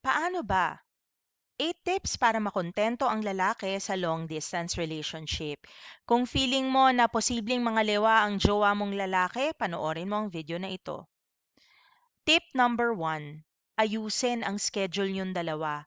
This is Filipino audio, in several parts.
Paano ba? 8 tips para makontento ang lalaki sa long distance relationship. Kung feeling mo na posibleng mangaliwa ang jowa mong lalaki, panoorin mo ang video na ito. Tip number 1. Ayusin ang schedule niyong dalawa.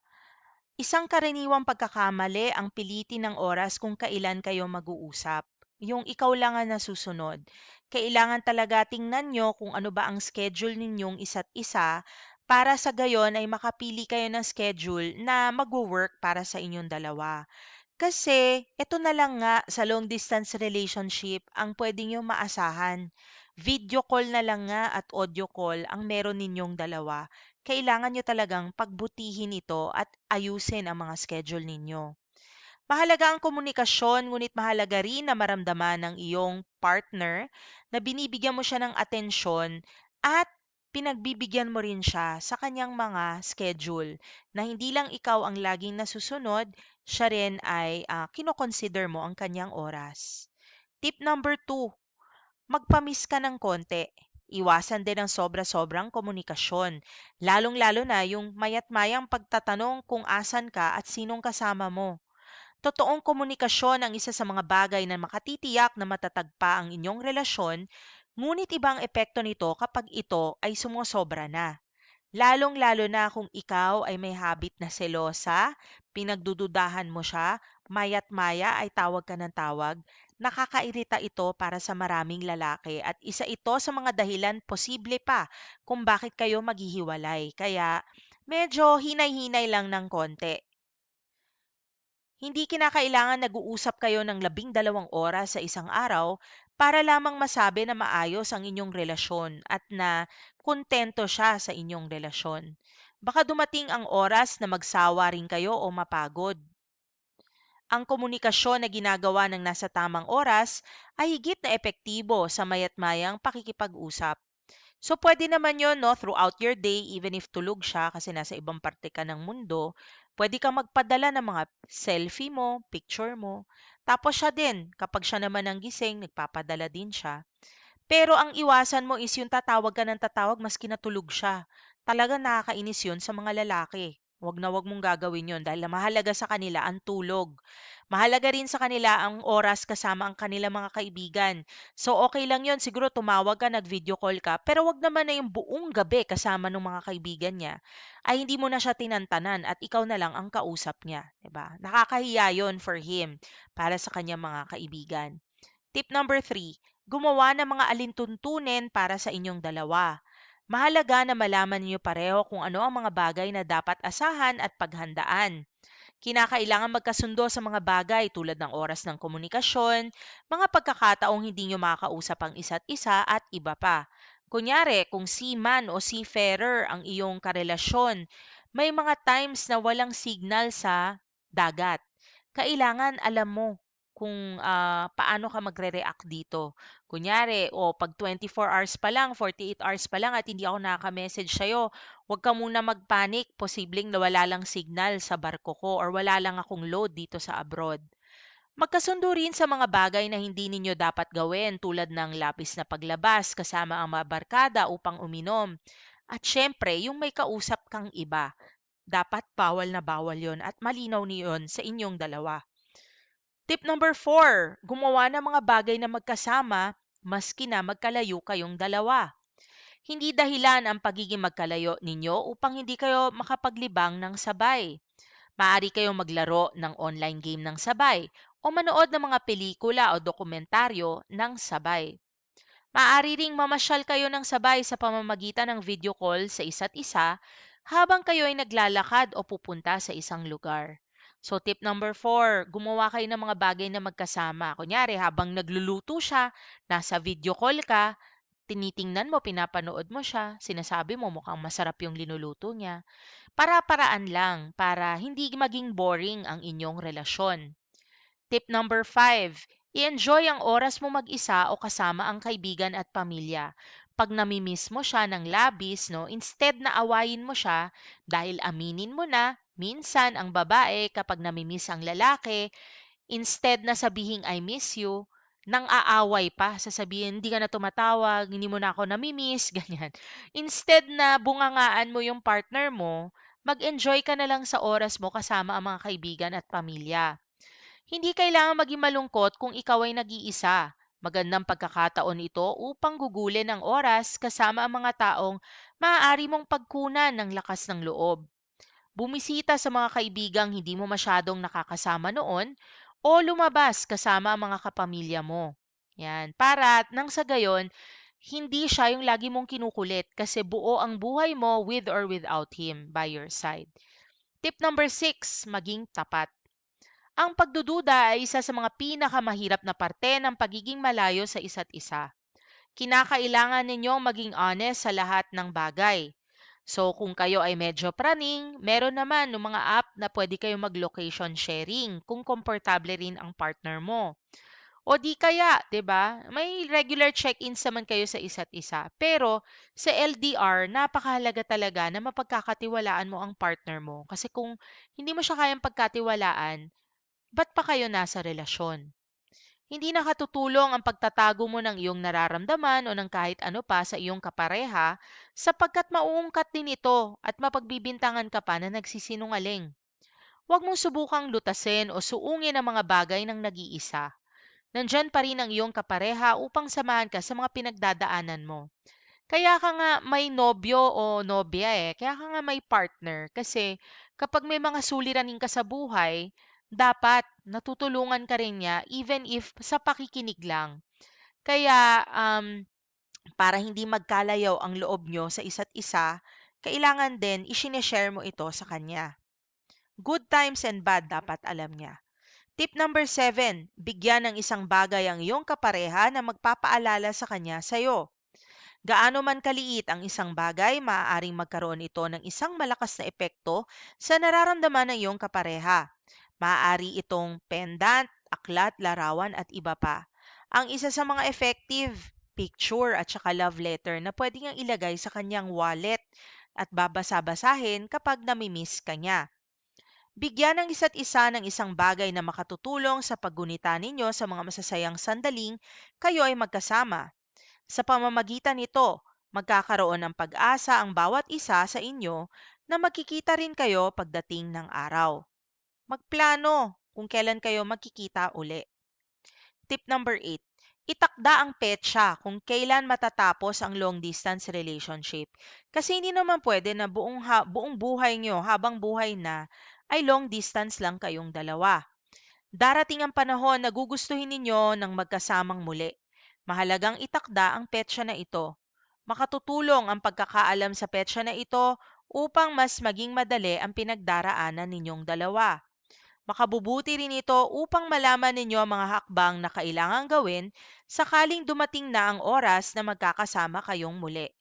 Isang karaniwang pagkakamali ang pilitin ng oras kung kailan kayo mag-uusap. Yung ikaw lang ang nasusunod. Kailangan talaga tingnan nyo kung ano ba ang schedule ninyong isa't isa para sa gayon ay makapili kayo ng schedule na mag-work para sa inyong dalawa. Kasi eto na lang nga sa long distance relationship ang pwede niyong maasahan. Video call na lang nga at audio call ang meron ninyong dalawa. Kailangan niyo talagang pagbutihin ito at ayusin ang mga schedule ninyo. Mahalaga ang komunikasyon, ngunit mahalaga rin na maramdaman ng iyong partner na binibigyan mo siya ng atensyon at pinagbibigyan mo rin siya sa kanyang mga schedule na hindi lang ikaw ang laging nasusunod, siya rin ay kinoconsider mo ang kanyang oras. Tip number 2, magpamis ka ng konti. Iwasan din ang sobra-sobrang komunikasyon, lalong-lalo na yung mayat-mayang pagtatanong kung asan ka at sinong kasama mo. Totoong komunikasyon ang isa sa mga bagay na makatitiyak na matatag pa ang inyong relasyon, ngunit ibang epekto nito kapag ito ay sumosobra na. Lalong-lalo na kung ikaw ay may habit na selosa, pinagdududahan mo siya, maya't-maya ay tawag ka ng tawag, nakakairita ito para sa maraming lalaki at isa ito sa mga dahilan posible pa kung bakit kayo maghihiwalay. Kaya medyo hinay-hinay lang ng konti. Hindi kinakailangan nag-uusap kayo ng 12 oras sa isang araw para lamang masabi na maayos ang inyong relasyon at na kontento siya sa inyong relasyon. Baka dumating ang oras na magsawa rin kayo o mapagod. Ang komunikasyon na ginagawa ng nasa tamang oras ay higit na epektibo sa mayat-mayang pakikipag-usap. So, pwede naman yon, no, throughout your day, even if tulog siya kasi nasa ibang parte ka ng mundo, pwede kang magpadala ng mga selfie mo, picture mo. Tapos siya din, kapag siya naman ang gising, nagpapadala din siya. Pero ang iwasan mo is yung tatawag ka ng tatawag maski natulog siya. Talagang nakakainis yun sa mga lalaki. Wag na wag mong gagawin yun dahil mahalaga sa kanila ang tulog. Mahalaga rin sa kanila ang oras kasama ang kanilang mga kaibigan. So okay lang yun, siguro tumawag ka, nag-video call ka, pero wag naman na yung buong gabi kasama ng mga kaibigan niya. Ay hindi mo na siya tinantanan at ikaw na lang ang kausap niya. 'Di ba? Nakakahiya yun for him para sa kanyang mga kaibigan. Tip number 3, gumawa ng mga alintuntunin para sa inyong dalawa. Mahalaga na malaman niyo pareho kung ano ang mga bagay na dapat asahan at paghandaan. Kinakailangan magkasundo sa mga bagay tulad ng oras ng komunikasyon, mga pagkakataong hindi nyo makakausap ang isa't isa at iba pa. Kunyari, kung seaman o seafarer ang iyong karelasyon, may mga times na walang signal sa dagat. Kailangan alam mo kung paano ka magre-react dito. Kunyari, o pag 24 hours pa lang, 48 hours pa lang at hindi ako nakaka-message sa'yo, huwag ka muna mag-panic. Posibleng nawala lang signal sa barko ko or wala lang akong load dito sa abroad. Magkasundo rin sa mga bagay na hindi ninyo dapat gawin tulad ng labis na paglabas kasama ang mga barkada upang uminom. At syempre, yung may kausap kang iba. Dapat bawal na bawal yon at malinaw niyon sa inyong dalawa. Tip number 4, gumawa ng mga bagay na magkasama maski na magkalayo kayong dalawa. Hindi dahilan ang pagiging magkalayo ninyo upang hindi kayo makapaglibang ng sabay. Maaari kayong maglaro ng online game ng sabay o manood ng mga pelikula o dokumentaryo ng sabay. Maaari ring mamasyal kayo ng sabay sa pamamagitan ng video call sa isa't isa habang kayo ay naglalakad o pupunta sa isang lugar. So tip number 4, gumawa kayo ng mga bagay na magkasama. Kunyari, habang nagluluto siya, nasa video call ka, tinitingnan mo, pinapanood mo siya, sinasabi mo mukhang masarap yung linuluto niya. Para-paraan lang para hindi maging boring ang inyong relasyon. Tip number 5, i-enjoy ang oras mo mag-isa o kasama ang kaibigan at pamilya. Pag namimiss mo siya ng labis, no, instead na awayin mo siya, dahil aminin mo na, minsan ang babae kapag namimiss ang lalaki, instead na sabihing I miss you, nang aaway pa, sasabihin, hindi ka na tumatawag, hindi mo na ako namimiss, ganyan. Instead na bungangaan mo yung partner mo, Mag-enjoy ka na lang sa oras mo kasama ang mga kaibigan at pamilya. Hindi kailangan maging malungkot kung ikaw ay nag-iisa. Magandang pagkakataon ito upang gugulin ang oras kasama ang mga taong maaari mong pagkunan ng lakas ng loob. Bumisita sa mga kaibigang hindi mo masyadong nakakasama noon o lumabas kasama ang mga kapamilya mo. Yan. Para nang sa gayon, hindi siya yung lagi mong kinukulit kasi buo ang buhay mo with or without him by your side. Tip number 6, maging tapat. Ang pagdududa ay isa sa mga pinakamahirap na parte ng pagiging malayo sa isa't isa. Kinakailangan ninyong maging honest sa lahat ng bagay. So kung kayo ay medyo praning, meron naman ng mga app na pwede kayo mag-location sharing kung komportable rin ang partner mo. O di kaya, 'di ba? May regular check-ins naman kayo sa isa't isa. Pero sa LDR, napakahalaga talaga na mapagkakatiwalaan mo ang partner mo kasi kung hindi mo siya kayang pagkatiwalaan, ba't pa kayo nasa relasyon? Hindi nakatutulong ang pagtatago mo ng iyong nararamdaman o ng kahit ano pa sa iyong kapareha sapagkat mauungkat din ito at mapagbibintangan ka pa na nagsisinungaling. Huwag mong subukang lutasin o suungin ang mga bagay ng nag-iisa. Nandyan pa rin ang iyong kapareha upang samahan ka sa mga pinagdadaanan mo. Kaya ka nga may nobyo o nobya kaya ka nga may partner. Kasi kapag may mga suliranin ka sa buhay, dapat natutulungan ka rin niya even if sa pakikinig lang. Kaya para hindi magkalayaw ang loob nyo sa isa't isa, kailangan din isineshare mo ito sa kanya. Good times and bad dapat alam niya. Tip number 7, bigyan ng isang bagay ang iyong kapareha na magpapaalala sa kanya sa'yo. Gaano man kaliit ang isang bagay, maaaring magkaroon ito ng isang malakas na epekto sa nararamdaman ng iyong kapareha. Maaari itong pendant, aklat, larawan at iba pa. Ang isa sa mga effective, picture at saka love letter na pwede niyang ilagay sa kanyang wallet at babasa-basahin kapag namimiss ka niya. Bigyan ng isa't isa ng isang bagay na makatutulong sa paggunita ninyo sa mga masasayang sandaling kayo ay magkasama. Sa pamamagitan nito, magkakaroon ng pag-asa ang bawat isa sa inyo na magkikita rin kayo pagdating ng araw. Magplano kung kailan kayo magkikita uli. Tip number 8. Itakda ang petsa kung kailan matatapos ang long distance relationship. Kasi hindi naman pwede na buong buhay nyo habang buhay na ay long distance lang kayong dalawa. Darating ang panahon na gugustuhin ninyo ng magkasamang muli. Mahalagang itakda ang petsa na ito. Makatutulong ang pagkakaalam sa petsa na ito upang mas maging madali ang pinagdaraanan ninyong dalawa. Makabubuti rin ito upang malaman ninyo ang mga hakbang na kailangang gawin sakaling dumating na ang oras na magkakasama kayong muli.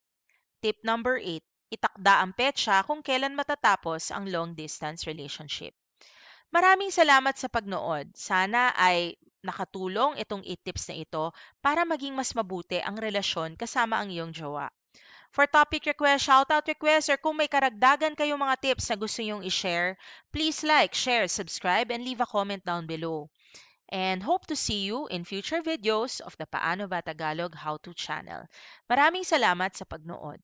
Tip number 8. Itakda ang petsa kung kailan matatapos ang long distance relationship. Maraming salamat sa pagnood. Sana ay nakatulong itong 8 tips na ito para maging mas mabuti ang relasyon kasama ang iyong jowa. For topic request, shoutout request, or kung may karagdagan kayong mga tips na gusto nyong i-share, please like, share, subscribe, and leave a comment down below. And hope to see you in future videos of the Paano ba Tagalog How To channel. Maraming salamat sa pagnood.